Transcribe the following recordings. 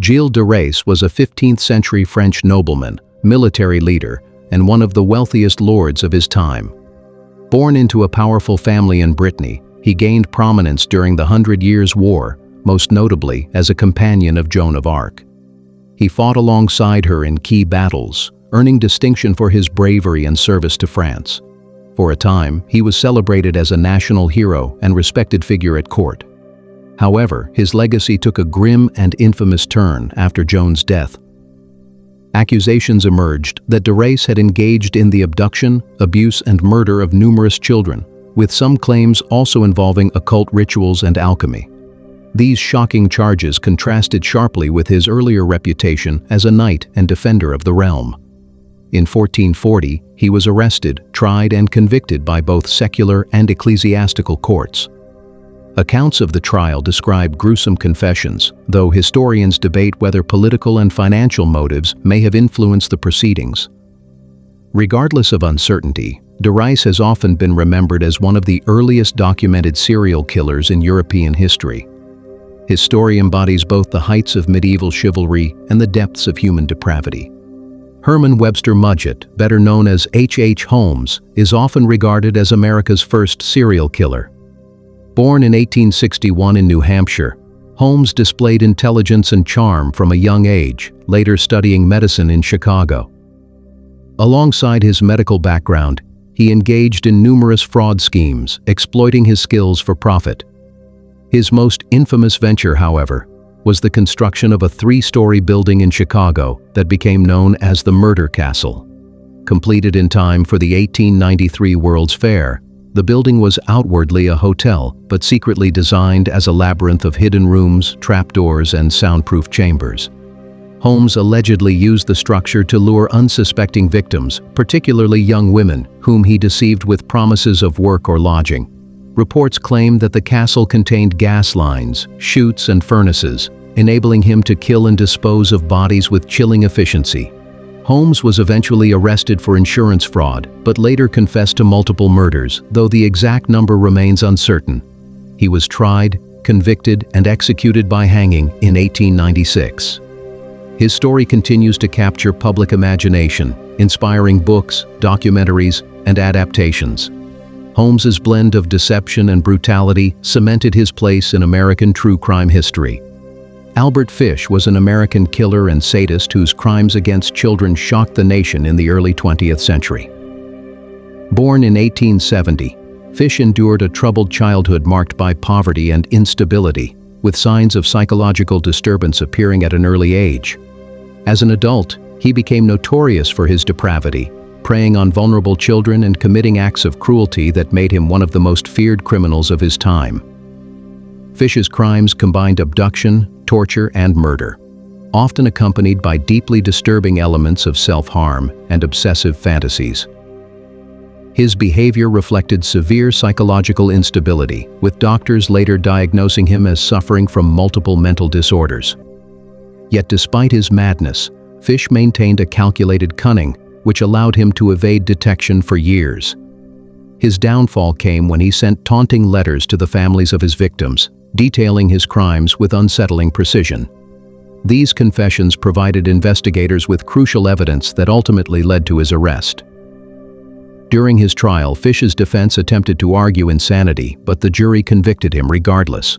Gilles de Rais was a 15th-century French nobleman, military leader, and one of the wealthiest lords of his time. Born into a powerful family in Brittany, he gained prominence during the 100 Years' War, most notably as a companion of Joan of Arc. He fought alongside her in key battles, earning distinction for his bravery and service to France. For a time, he was celebrated as a national hero and respected figure at court. However, his legacy took a grim and infamous turn after Joan's death. Accusations emerged that de Rais had engaged in the abduction, abuse, and murder of numerous children, with some claims also involving occult rituals and alchemy. These shocking charges contrasted sharply with his earlier reputation as a knight and defender of the realm. In 1440, he was arrested, tried, and convicted by both secular and ecclesiastical courts. Accounts of the trial describe gruesome confessions, though historians debate whether political and financial motives may have influenced the proceedings. Regardless of uncertainty, de Rais has often been remembered as one of the earliest documented serial killers in European history. His story embodies both the heights of medieval chivalry and the depths of human depravity. Herman Webster Mudgett, better known as H. Holmes, is often regarded as America's first serial killer. Born in 1861 in New Hampshire, Holmes displayed intelligence and charm from a young age, later studying medicine in Chicago. Alongside his medical background, he engaged in numerous fraud schemes, exploiting his skills for profit. His most infamous venture, however, was the construction of a 3-story building in Chicago that became known as the Murder Castle. Completed in time for the 1893 World's Fair, the building was outwardly a hotel, but secretly designed as a labyrinth of hidden rooms, trapdoors, and soundproof chambers. Holmes allegedly used the structure to lure unsuspecting victims, particularly young women, whom he deceived with promises of work or lodging. Reports claim that the castle contained gas lines, chutes, and furnaces, enabling him to kill and dispose of bodies with chilling efficiency. Holmes was eventually arrested for insurance fraud, but later confessed to multiple murders, though the exact number remains uncertain. He was tried, convicted, and executed by hanging in 1896. His story continues to capture public imagination, inspiring books, documentaries, and adaptations. Holmes's blend of deception and brutality cemented his place in American true crime history. Albert Fish was an American killer and sadist whose crimes against children shocked the nation in the early 20th century. Born in 1870, Fish endured a troubled childhood marked by poverty and instability, with signs of psychological disturbance appearing at an early age. As an adult, he became notorious for his depravity, preying on vulnerable children and committing acts of cruelty that made him one of the most feared criminals of his time. Fish's crimes combined abduction, torture, and murder, often accompanied by deeply disturbing elements of self-harm and obsessive fantasies. His behavior reflected severe psychological instability, with doctors later diagnosing him as suffering from multiple mental disorders. Yet despite his madness, Fish maintained a calculated cunning, which allowed him to evade detection for years. His downfall came when he sent taunting letters to the families of his victims, detailing his crimes with unsettling precision. These confessions provided investigators with crucial evidence that ultimately led to his arrest. During his trial, Fish's defense attempted to argue insanity, but the jury convicted him regardless.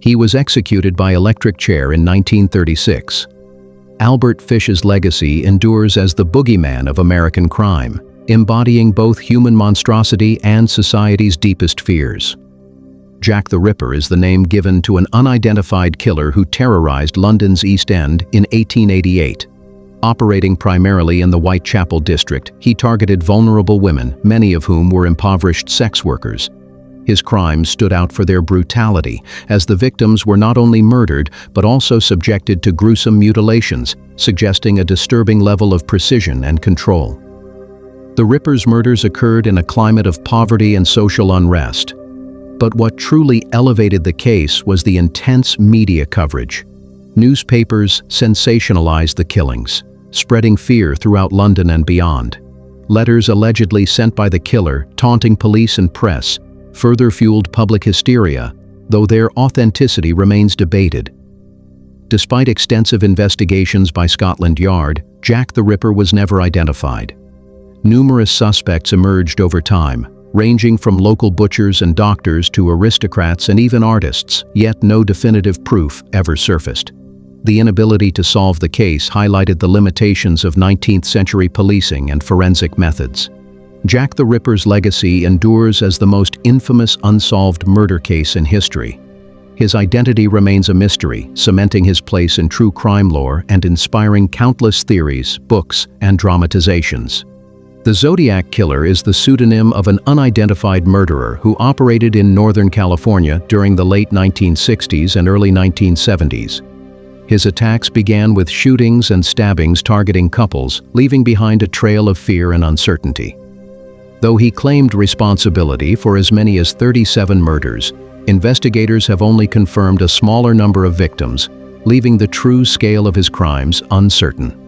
He was executed by electric chair in 1936. Albert Fish's legacy endures as the boogeyman of American crime, embodying both human monstrosity and society's deepest fears. Jack the Ripper is the name given to an unidentified killer who terrorized London's East End in 1888. Operating primarily in the Whitechapel district, he targeted vulnerable women, many of whom were impoverished sex workers. His crimes stood out for their brutality, as the victims were not only murdered but also subjected to gruesome mutilations, suggesting a disturbing level of precision and control. The Ripper's murders occurred in a climate of poverty and social unrest. But what truly elevated the case was the intense media coverage. Newspapers sensationalized the killings, spreading fear throughout London and beyond. Letters allegedly sent by the killer, taunting police and press, further fueled public hysteria, though their authenticity remains debated. Despite extensive investigations by Scotland Yard, Jack the Ripper was never identified. Numerous suspects emerged over time, ranging from local butchers and doctors to aristocrats and even artists, yet no definitive proof ever surfaced. The inability to solve the case highlighted the limitations of 19th-century policing and forensic methods. Jack the Ripper's legacy endures as the most infamous unsolved murder case in history. His identity remains a mystery, cementing his place in true crime lore and inspiring countless theories, books, and dramatizations. The Zodiac Killer is the pseudonym of an unidentified murderer who operated in Northern California during the late 1960s and early 1970s. His attacks began with shootings and stabbings targeting couples, leaving behind a trail of fear and uncertainty. Though he claimed responsibility for as many as 37 murders, investigators have only confirmed a smaller number of victims, leaving the true scale of his crimes uncertain.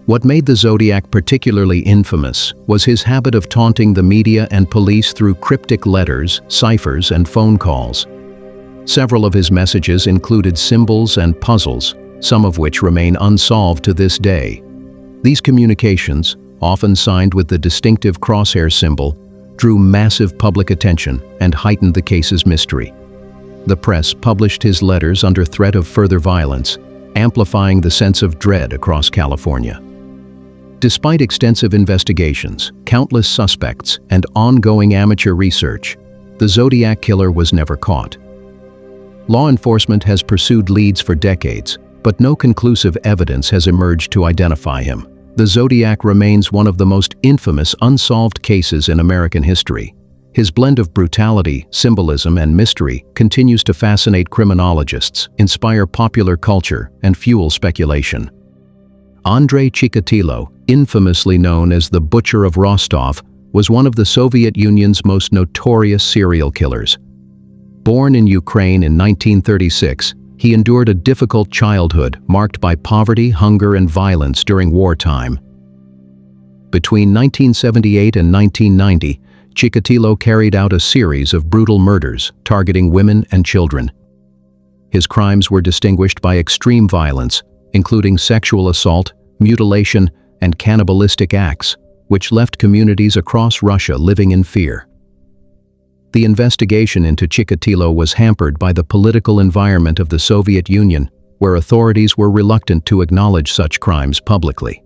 What made the Zodiac particularly infamous was his habit of taunting the media and police through cryptic letters, ciphers, and phone calls. Several of his messages included symbols and puzzles, some of which remain unsolved to this day. These communications, often signed with the distinctive crosshair symbol, drew massive public attention and heightened the case's mystery. The press published his letters under threat of further violence, amplifying the sense of dread across California. Despite extensive investigations, countless suspects, and ongoing amateur research, the Zodiac Killer was never caught. Law enforcement has pursued leads for decades, but no conclusive evidence has emerged to identify him. The Zodiac remains one of the most infamous unsolved cases in American history. His blend of brutality, symbolism, and mystery continues to fascinate criminologists, inspire popular culture, and fuel speculation. Andrei Chikatilo, infamously known as the Butcher of Rostov, was one of the Soviet Union's most notorious serial killers. Born in Ukraine in 1936, he endured a difficult childhood marked by poverty, hunger, and violence during wartime. Between 1978 and 1990, Chikatilo carried out a series of brutal murders targeting women and children. His crimes were distinguished by extreme violence, including sexual assault, mutilation, and cannibalistic acts, which left communities across Russia living in fear. The investigation into Chikatilo was hampered by the political environment of the Soviet Union, where authorities were reluctant to acknowledge such crimes publicly.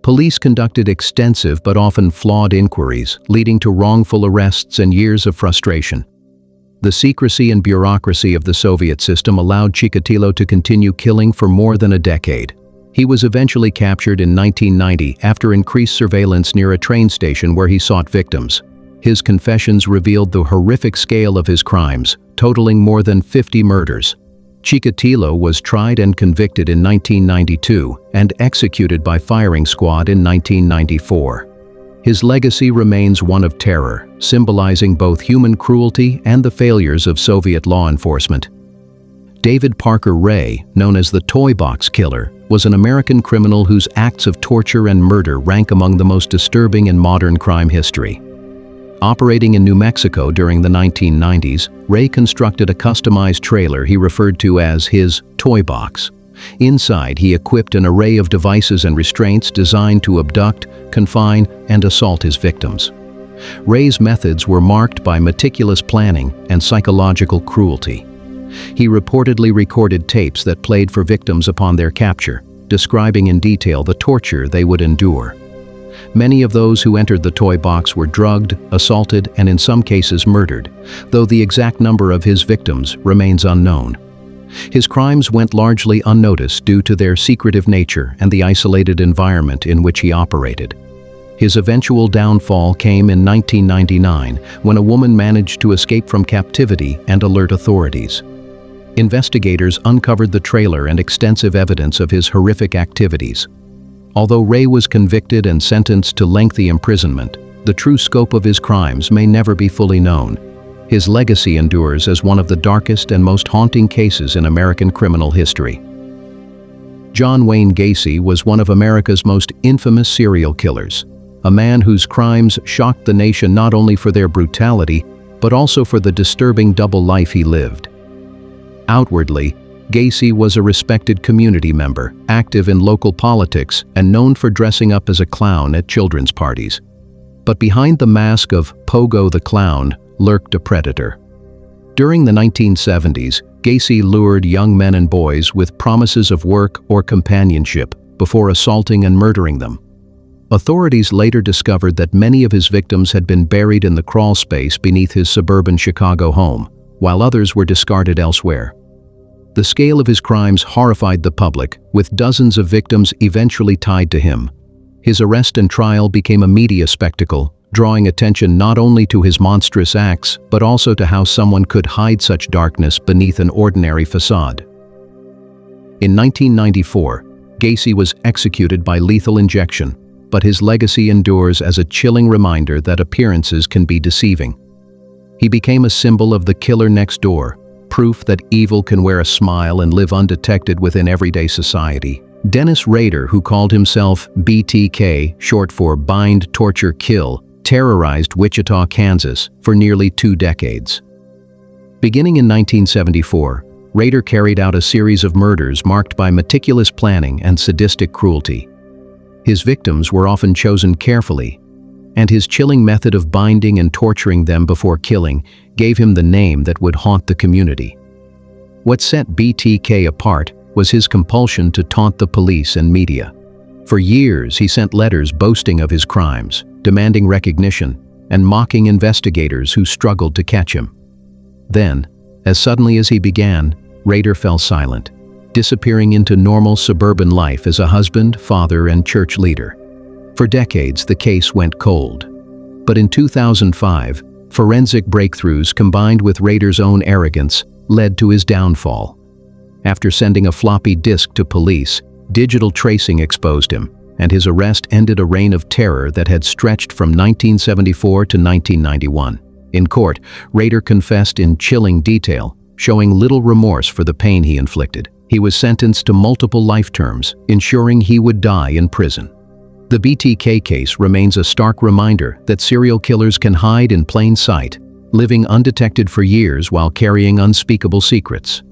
Police conducted extensive but often flawed inquiries, leading to wrongful arrests and years of frustration. The secrecy and bureaucracy of the Soviet system allowed Chikatilo to continue killing for more than a decade. He was eventually captured in 1990 after increased surveillance near a train station where he sought victims. His confessions revealed the horrific scale of his crimes, totaling more than 50 murders. Chikatilo was tried and convicted in 1992 and executed by firing squad in 1994. His legacy remains one of terror, symbolizing both human cruelty and the failures of Soviet law enforcement. David Parker Ray, known as the Toy Box Killer, was an American criminal whose acts of torture and murder rank among the most disturbing in modern crime history. Operating in New Mexico during the 1990s, Ray constructed a customized trailer he referred to as his toy box. Inside, he equipped an array of devices and restraints designed to abduct, confine, and assault his victims. Ray's methods were marked by meticulous planning and psychological cruelty. He reportedly recorded tapes that played for victims upon their capture, describing in detail the torture they would endure. Many of those who entered the toy box were drugged, assaulted, and in some cases murdered, though the exact number of his victims remains unknown. His crimes went largely unnoticed due to their secretive nature and the isolated environment in which he operated. His eventual downfall came in 1999 when a woman managed to escape from captivity and alert authorities. Investigators uncovered the trailer and extensive evidence of his horrific activities. Although Ray was convicted and sentenced to lengthy imprisonment, the true scope of his crimes may never be fully known. His legacy endures as one of the darkest and most haunting cases in American criminal history. John Wayne Gacy was one of America's most infamous serial killers, a man whose crimes shocked the nation not only for their brutality, but also for the disturbing double life he lived. Outwardly, Gacy was a respected community member, active in local politics, and known for dressing up as a clown at children's parties. But behind the mask of Pogo the Clown lurked a predator. During the 1970s, Gacy lured young men and boys with promises of work or companionship before assaulting and murdering them. Authorities later discovered that many of his victims had been buried in the crawl space beneath his suburban Chicago home, while others were discarded elsewhere. The scale of his crimes horrified the public, with dozens of victims eventually tied to him. His arrest and trial became a media spectacle, drawing attention not only to his monstrous acts, but also to how someone could hide such darkness beneath an ordinary facade. In 1994, Gacy was executed by lethal injection, but his legacy endures as a chilling reminder that appearances can be deceiving. He became a symbol of the killer next door, proof that evil can wear a smile and live undetected within everyday society. Dennis Rader, who called himself BTK, short for Bind, Torture, Kill, terrorized Wichita, Kansas for nearly 2 decades. Beginning in 1974, Rader carried out a series of murders marked by meticulous planning and sadistic cruelty. His victims were often chosen carefully, and his chilling method of binding and torturing them before killing gave him the name that would haunt the community. What set BTK apart was his compulsion to taunt the police and media. For years, he sent letters boasting of his crimes, demanding recognition, and mocking investigators who struggled to catch him. Then, as suddenly as he began, Rader fell silent, disappearing into normal suburban life as a husband, father, and church leader. For decades, the case went cold. But in 2005, forensic breakthroughs combined with Rader's own arrogance led to his downfall. After sending a floppy disk to police, digital tracing exposed him, and his arrest ended a reign of terror that had stretched from 1974 to 1991. In court, Rader confessed in chilling detail, showing little remorse for the pain he inflicted. He was sentenced to multiple life terms, ensuring he would die in prison. The BTK case remains a stark reminder that serial killers can hide in plain sight, living undetected for years while carrying unspeakable secrets.